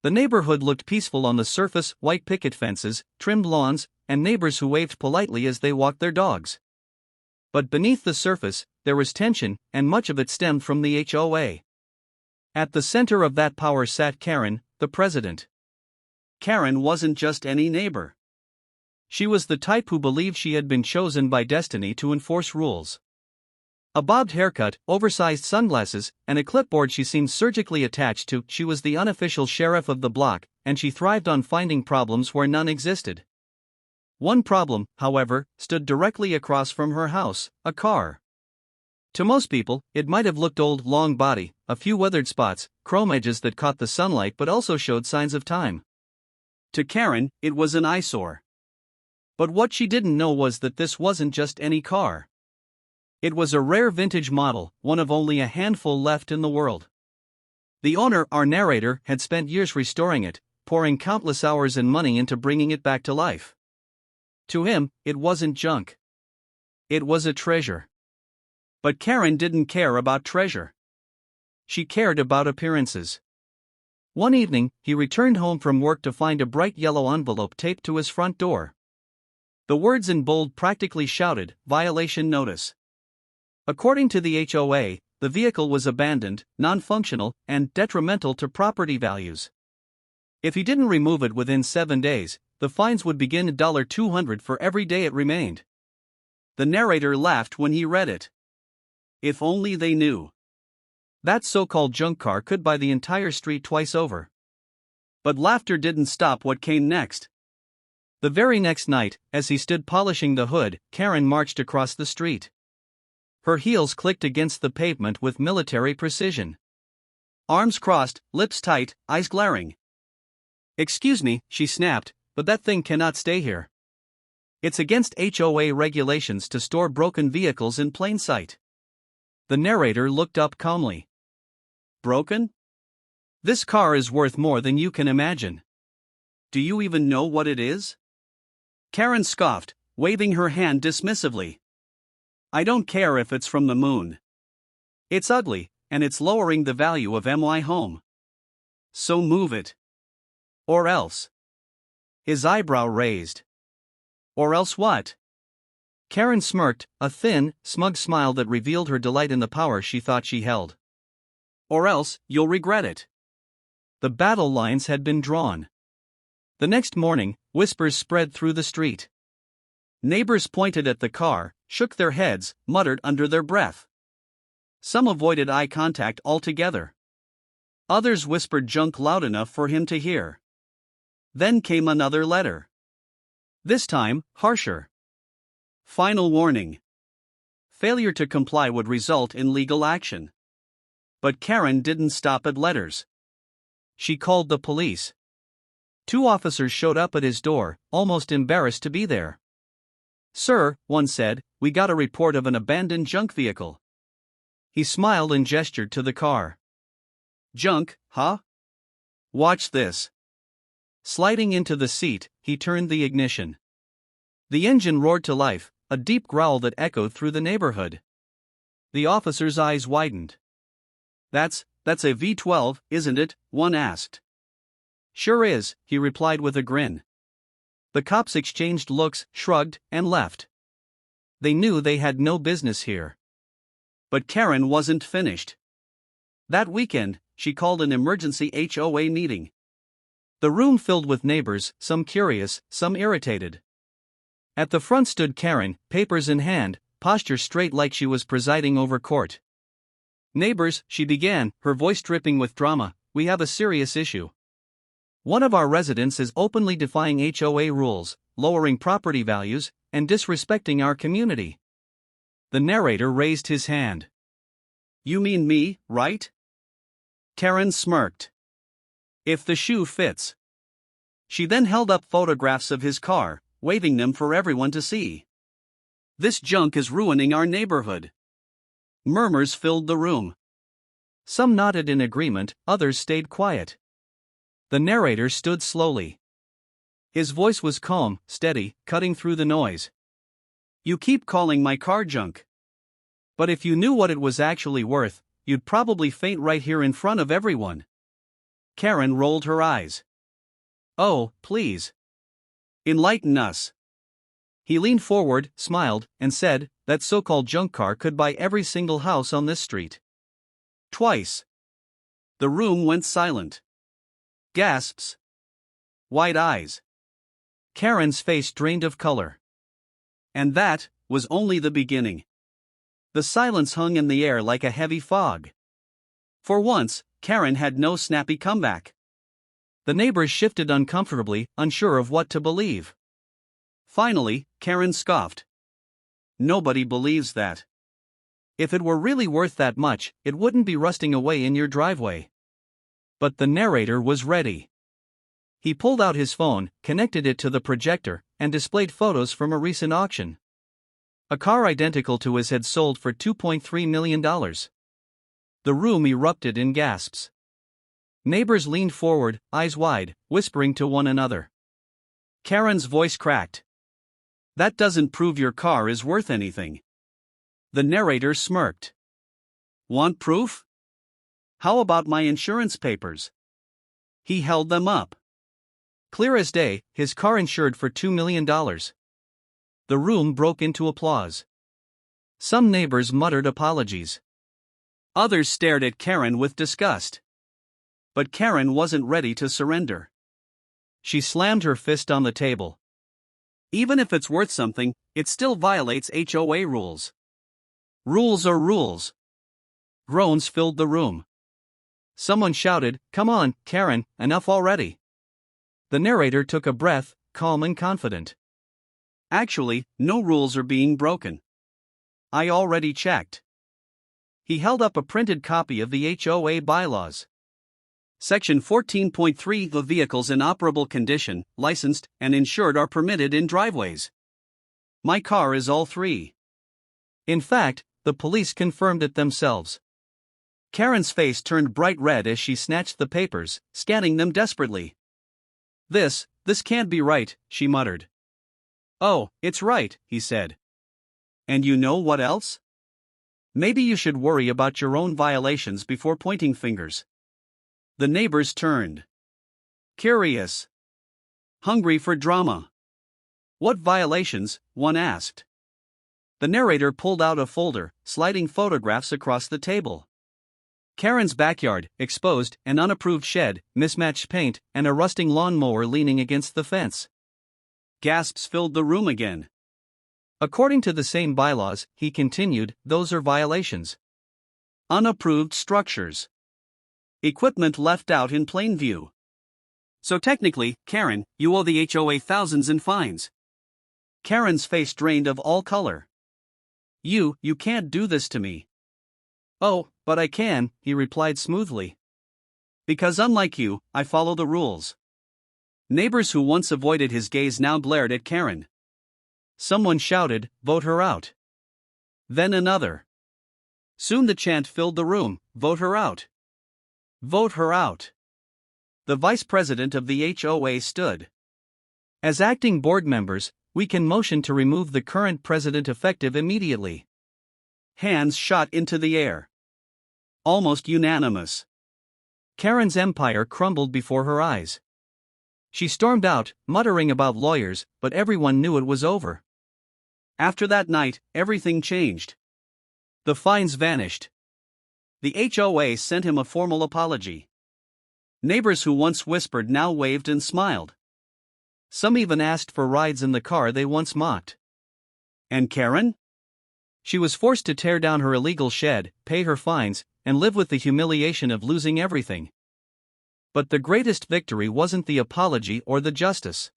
The neighborhood looked peaceful on the surface: white picket fences, trimmed lawns, and neighbors who waved politely as they walked their dogs. But beneath the surface, there was tension, and much of it stemmed from the HOA. At the center of that power sat Karen, the president. Karen wasn't just any neighbor. She was the type who believed she had been chosen by destiny to enforce rules. A bobbed haircut, oversized sunglasses, and a clipboard she seemed surgically attached to, she was the unofficial sheriff of the block, and she thrived on finding problems where none existed. One problem, however, stood directly across from her house: a car. To most people, it might have looked old: long body, a few weathered spots, chrome edges that caught the sunlight but also showed signs of time. To Karen, it was an eyesore. But what she didn't know was that this wasn't just any car. It was a rare vintage model, one of only a handful left in the world. The owner, our narrator, had spent years restoring it, pouring countless hours and money into bringing it back to life. To him, it wasn't junk. It was a treasure. But Karen didn't care about treasure. She cared about appearances. One evening, he returned home from work to find a bright yellow envelope taped to his front door. The words in bold practically shouted, "Violation notice." According to the HOA, the vehicle was abandoned, non-functional, and detrimental to property values. If he didn't remove it within 7 days, the fines would begin $200 for every day it remained. The narrator laughed when he read it. If only they knew. That so-called junk car could buy the entire street twice over. But laughter didn't stop what came next. The very next night, as he stood polishing the hood, Karen marched across the street. Her heels clicked against the pavement with military precision. Arms crossed, lips tight, eyes glaring. "Excuse me," she snapped, "but that thing cannot stay here. It's against HOA regulations to store broken vehicles in plain sight." The narrator looked up calmly. "Broken? This car is worth more than you can imagine. Do you even know what it is?" Karen scoffed, waving her hand dismissively. "I don't care if it's from the moon. It's ugly, and it's lowering the value of my home. So move it. Or else." His eyebrow raised. "Or else what?" Karen smirked, a thin, smug smile that revealed her delight in the power she thought she held. "Or else, you'll regret it." The battle lines had been drawn. The next morning, whispers spread through the street. Neighbors pointed at the car, shook their heads, muttered under their breath. Some avoided eye contact altogether. Others whispered junk loud enough for him to hear. Then came another letter. This time, harsher. Final warning. Failure to comply would result in legal action. But Karen didn't stop at letters. She called the police. 2 officers showed up at his door, almost embarrassed to be there. "Sir," one said, "we got a report of an abandoned junk vehicle." He smiled and gestured to the car. "Junk, huh? Watch this." Sliding into the seat, he turned the ignition. The engine roared to life, a deep growl that echoed through the neighborhood. The officer's eyes widened. That's a V12, isn't it?" one asked. "Sure is," he replied with a grin. The cops exchanged looks, shrugged, and left. They knew they had no business here. But Karen wasn't finished. That weekend, she called an emergency HOA meeting. The room filled with neighbors, some curious, some irritated. At the front stood Karen, papers in hand, posture straight like she was presiding over court. "Neighbors," she began, her voice dripping with drama, "we have a serious issue. One of our residents is openly defying HOA rules, lowering property values, and disrespecting our community." The narrator raised his hand. "You mean me, right?" Karen smirked. "If the shoe fits." She then held up photographs of his car, waving them for everyone to see. "This junk is ruining our neighborhood." Murmurs filled the room. Some nodded in agreement, others stayed quiet. The narrator stood slowly. His voice was calm, steady, cutting through the noise. "You keep calling my car junk. But if you knew what it was actually worth, you'd probably faint right here in front of everyone. Karen rolled her eyes. "Oh, please. Enlighten us." He leaned forward, smiled, and said, "That so-called junk car could buy every single house on this street." Twice. The room went silent. Gasps. Wide eyes. Karen's face drained of color. And that was only the beginning. The silence hung in the air like a heavy fog. For once, Karen had no snappy comeback. The neighbors shifted uncomfortably, unsure of what to believe. Finally, Karen scoffed. "Nobody believes that. If it were really worth that much, it wouldn't be rusting away in your driveway." But the narrator was ready. He pulled out his phone, connected it to the projector, and displayed photos from a recent auction. A car identical to his had sold for $2.3 million. The room erupted in gasps. Neighbors leaned forward, eyes wide, whispering to one another. Karen's voice cracked. "That doesn't prove your car is worth anything." The narrator smirked. "Want proof? How about my insurance papers?" He held them up. Clear as day, his car insured for $2 million. The room broke into applause. Some neighbors muttered apologies. Others stared at Karen with disgust. But Karen wasn't ready to surrender. She slammed her fist on the table. "Even if it's worth something, it still violates HOA rules. Rules are rules." Groans filled the room. Someone shouted, "Come on, Karen, enough already." The narrator took a breath, calm and confident. "Actually, no rules are being broken. I already checked." He held up a printed copy of the HOA bylaws. Section 14.3 The vehicles in operable condition, licensed, and insured are permitted in driveways. My car is all three. In fact, the police confirmed it themselves. Karen's face turned bright red as she snatched the papers, scanning them desperately. This can't be right," she muttered. "Oh, it's right," he said. "And you know what else? Maybe you should worry about your own violations before pointing fingers." The neighbors turned. Curious. Hungry for drama. "What violations?" one asked. The narrator pulled out a folder, sliding photographs across the table. Karen's backyard, exposed, an unapproved shed, mismatched paint, and a rusting lawnmower leaning against the fence. Gasps filled the room again. According to the same bylaws, he continued, those are violations. Unapproved structures. Equipment left out in plain view. So technically, Karen, you owe the HOA thousands in fines. Karen's face drained of all color. You can't do this to me." "Oh, but I can," he replied smoothly. "Because unlike you, I follow the rules." Neighbors who once avoided his gaze now glared at Karen. Someone shouted, "Vote her out." Then another. Soon the chant filled the room, "Vote her out. Vote her out." The vice president of the HOA stood. "As acting board members, we can motion to remove the current president effective immediately." Hands shot into the air. Almost unanimous. Karen's empire crumbled before her eyes. She stormed out, muttering about lawyers, but everyone knew it was over. After that night, everything changed. The fines vanished. The HOA sent him a formal apology. Neighbors who once whispered now waved and smiled. Some even asked for rides in the car they once mocked. And Karen? She was forced to tear down her illegal shed, pay her fines, and live with the humiliation of losing everything. But the greatest victory wasn't the apology or the justice.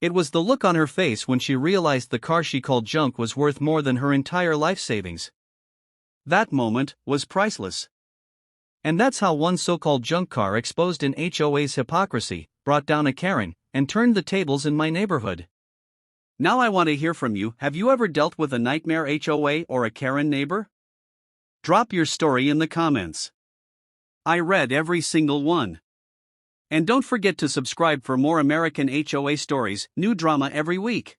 It was the look on her face when she realized the car she called junk was worth more than her entire life savings. That moment was priceless. And that's how one so-called junk car exposed an HOA's hypocrisy, brought down a Karen, and turned the tables in my neighborhood. Now I want to hear from you. Have you ever dealt with a nightmare HOA or a Karen neighbor? Drop your story in the comments. I read every single one. And don't forget to subscribe for more American HOA stories, new drama every week.